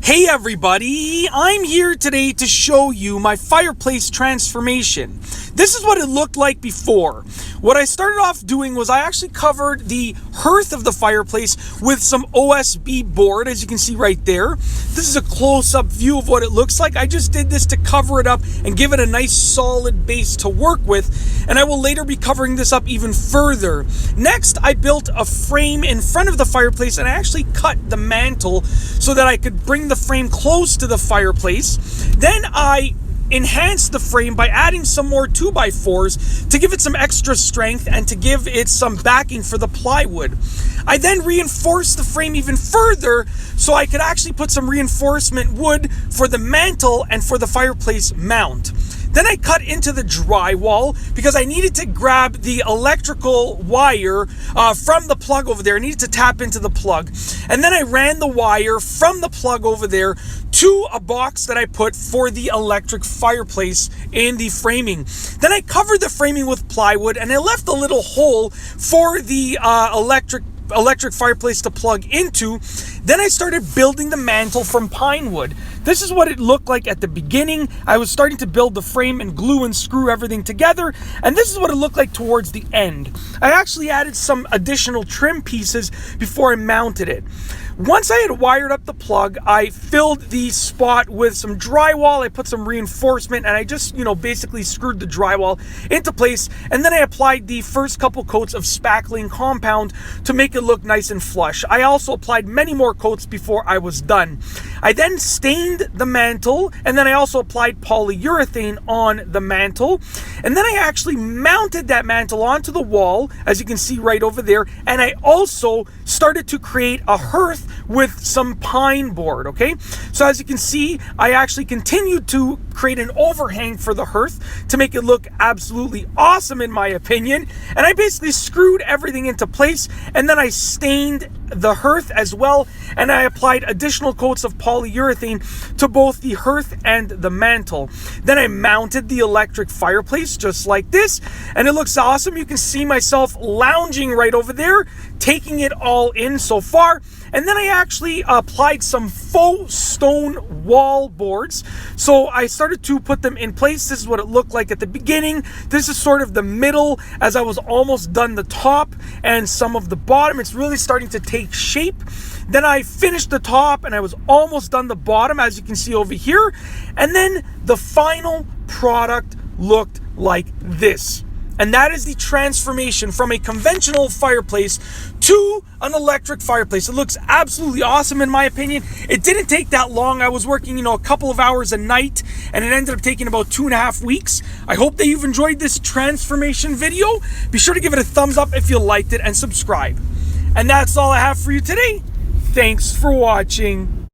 Hey everybody, I'm here today to show you my fireplace transformation. This is what it looked like before. What I started off doing was I actually covered the hearth of the fireplace with some OSB board, as you can see right there. This is a close-up view of what it looks like. I just did this to cover it up and give it a nice solid base to work with, and I will later be covering this up even further. Next, I built a frame in front of the fireplace, and I actually cut the mantle so that I could bring the frame close to the fireplace. Then I enhanced the frame by adding some more 2x4s to give it some extra strength and to give it some backing for the plywood. I then reinforced the frame even further so I could actually put some reinforcement wood for the mantle and for the fireplace mount. Then I cut into the drywall because I needed to grab the electrical wire from the plug over there. I needed to tap into the plug. And then I ran the wire from the plug over there to a box that I put for the electric fireplace in the framing. Then I covered the framing with plywood and I left a little hole for the electric fireplace to plug into. Then I started building the mantle from pine wood. This is what it looked like at the beginning. I was starting to build the frame and glue and screw everything together, and this is what it looked like towards the end. I actually added some additional trim pieces before I mounted it. Once I had wired up the plug, I filled the spot with some drywall. I put some reinforcement and I just, basically screwed the drywall into place. And then I applied the first couple coats of spackling compound to make it look nice and flush. I also applied many more coats before I was done. I then stained the mantle, and then I also applied polyurethane on the mantle. And then I actually mounted that mantle onto the wall, as you can see right over there. And I also started to create a hearth with some pine board, okay? So as you can see, I actually continued to create an overhang for the hearth to make it look absolutely awesome in my opinion. And I basically screwed everything into place, and then I stained the hearth as well, and I applied additional coats of polyurethane to both the hearth and the mantle. Then I mounted the electric fireplace just like this, and it looks awesome. You can see myself lounging right over there, taking it all in so far. And then I actually applied some faux stone wall boards. So I started to put them in place. This is what it looked like at the beginning. This is sort of the middle as I was almost done the top and some of the bottom. It's really starting to take shape. Then I finished the top and I was almost done the bottom, as you can see over here. And then the final product looked like this. And that is the transformation from a conventional fireplace to an electric fireplace. It looks absolutely awesome in my opinion. It didn't take that long. I was working, a couple of hours a night, and it ended up taking about 2.5 weeks. I hope that you've enjoyed this transformation video. Be sure to give it a thumbs up if you liked it and subscribe. And that's all I have for you today. Thanks for watching.